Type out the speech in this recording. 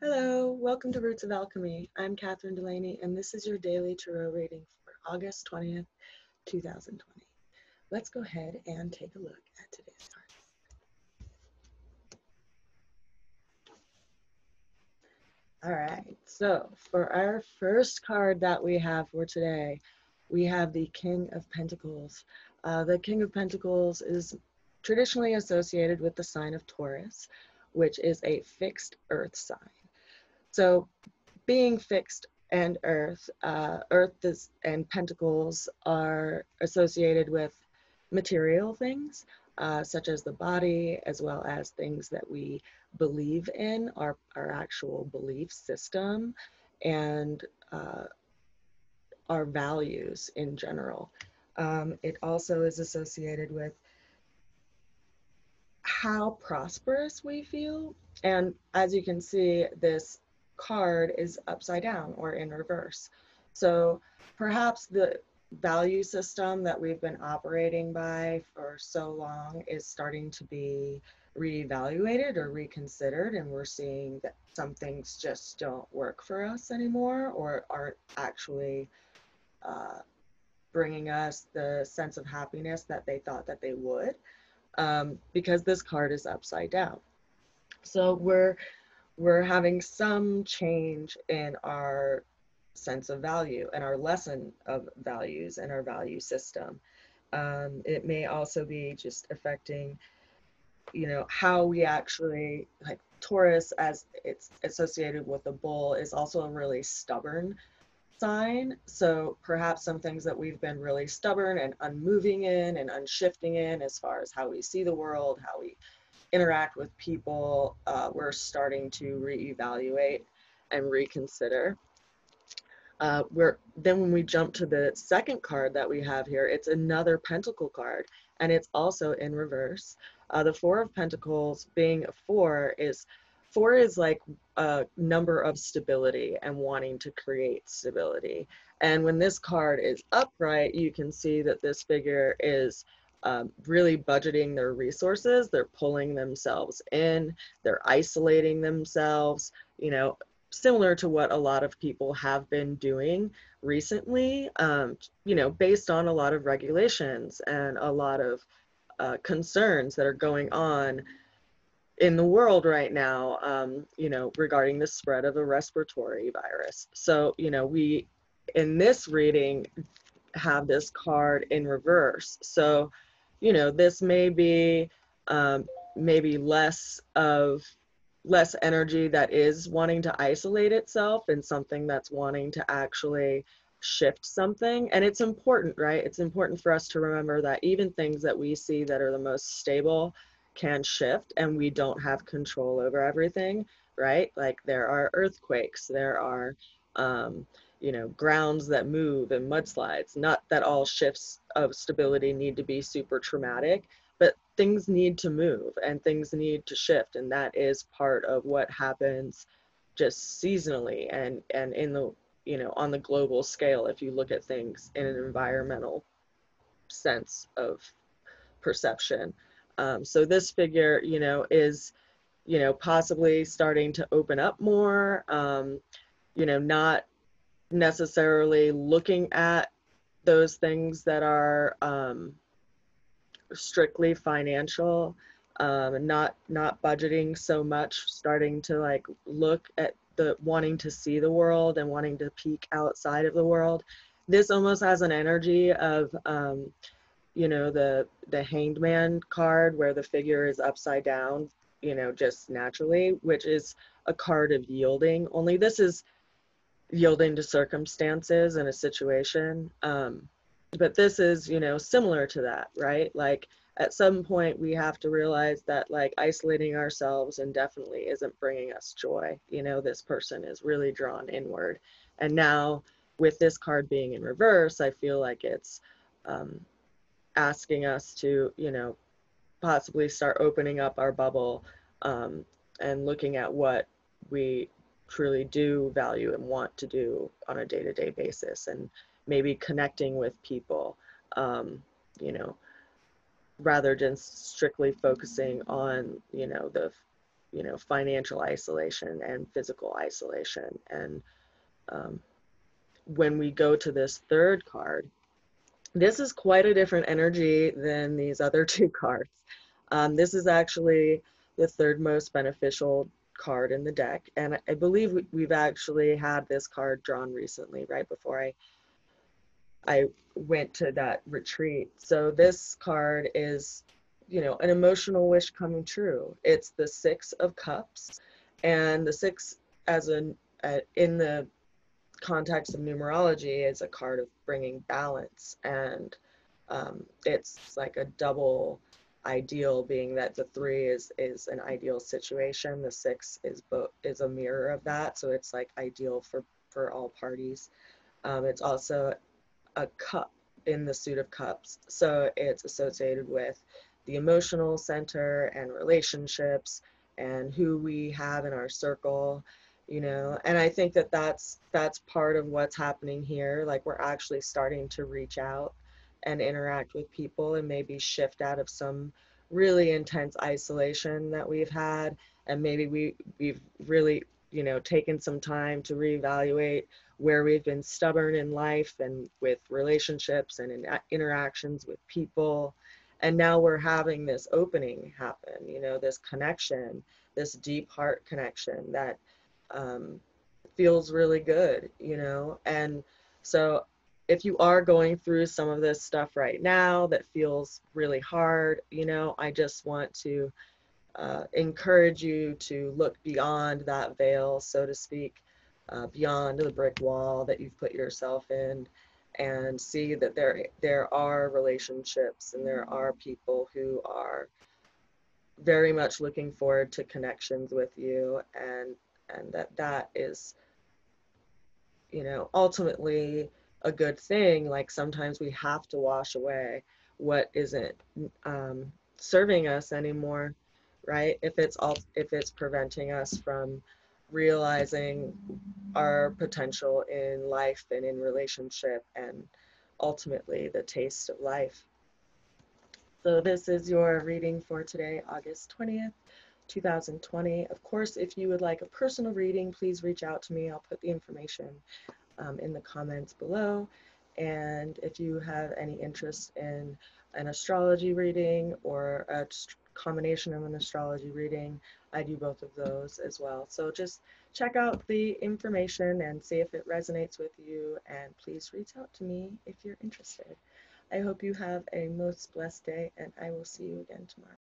Hello, welcome to Roots of Alchemy. I'm Kathryn Delaney, and this is your daily tarot reading for August 20th, 2020. Let's go ahead and take a look at today's cards. All right, so for our first card that we have for today, we have the King of Pentacles. The King of Pentacles is traditionally associated with the sign of Taurus, which is a fixed earth sign. So being fixed and and pentacles are associated with material things, such as the body, as well as things that we believe in, our actual belief system, and our values in general. It also is associated with how prosperous we feel. And as you can see, this card is upside down or in reverse. So perhaps the value system that we've been operating by for so long is starting to be reevaluated or reconsidered, and we're seeing that some things just don't work for us anymore or aren't actually uh, bringing us the sense of happiness that they thought that they would, because this card is upside down. So we're having some change in our sense of value and our lesson of values and our value system. It may also be just affecting, how we actually, like Taurus, as it's associated with the bull, is also a really stubborn sign. So perhaps some things that we've been really stubborn and unmoving in and unshifting in, as far as how we see the world, how we interact with people, we're starting to reevaluate and reconsider. Then when we jump to the second card that we have here, it's another Pentacle card, and it's also in reverse. The Four of Pentacles, being a four is like a number of stability and wanting to create stability. And when this card is upright, you can see that this figure is really budgeting their resources. They're pulling themselves in, they're isolating themselves, similar to what a lot of people have been doing recently, based on a lot of regulations and a lot of concerns that are going on in the world right now, regarding the spread of a respiratory virus. So, we, in this reading, have this card in reverse. So, this may be maybe less energy that is wanting to isolate itself and something that's wanting to actually shift something. And it's important, right? It's important for us to remember that even things that we see that are the most stable can shift, and we don't have control over everything, right? Like there are earthquakes, there are grounds that move and mudslides. Not that all shifts of stability need to be super traumatic, but things need to move and things need to shift, and that is part of what happens just seasonally and in the on the global scale, if you look at things in an environmental sense of perception. So this figure, is possibly starting to open up more, not necessarily looking at those things that are strictly financial, and not budgeting so much, starting to like look at the wanting to see the world and wanting to peek outside of the world. This almost has an energy of the Hanged Man card, where the figure is upside down, just naturally, which is a card of yielding. Only this is yielding to circumstances and a situation. But this is, similar to that, right? Like at some point we have to realize that like isolating ourselves indefinitely isn't bringing us joy. This person is really drawn inward. And now with this card being in reverse, I feel like it's asking us to, possibly start opening up our bubble, and looking at what we truly do value and want to do on a day-to-day basis, and maybe connecting with people, you know, rather than strictly focusing on, the you know, financial isolation and physical isolation. And um, when we go to this third card, this is quite a different energy than these other two cards. This is actually the third most beneficial card in the deck, and I believe we've actually had this card drawn recently, right before I went to that retreat. So this card is, you know, an emotional wish coming true. It's the Six of Cups, and the six, as in the context of numerology, is a card of bringing balance, and it's like a double ideal, being that the three is an ideal situation. The six is a mirror of that, so it's like ideal for all parties. It's also a cup in the suit of cups, so it's associated with the emotional center and relationships and who we have in our circle, you know. And I think that that's part of what's happening here. Like, we're actually starting to reach out and interact with people and maybe shift out of some really intense isolation that we've had, and maybe we've really, you know, taken some time to reevaluate where we've been stubborn in life and with relationships and in interactions with people. And now we're having this opening happen, you know, this connection, this deep heart connection that um, feels really good, you know. And so if you are going through some of this stuff right now that feels really hard, you know, I just want to encourage you to look beyond that veil, so to speak, beyond the brick wall that you've put yourself in, and see that there are relationships and there are people who are very much looking forward to connections with you, and that is, you know, ultimately a good thing. Like, sometimes we have to wash away what isn't serving us anymore, right? If it's preventing us from realizing our potential in life and in relationship and ultimately the taste of life. So this is your reading for today, August 20th, 2020. Of course, if you would like a personal reading, please reach out to me. I'll put the information in the comments below. And if you have any interest in an astrology reading or a combination of an astrology reading, I do both of those as well. So just check out the information and see if it resonates with you, and please reach out to me if you're interested. I hope you have a most blessed day, and I will see you again tomorrow.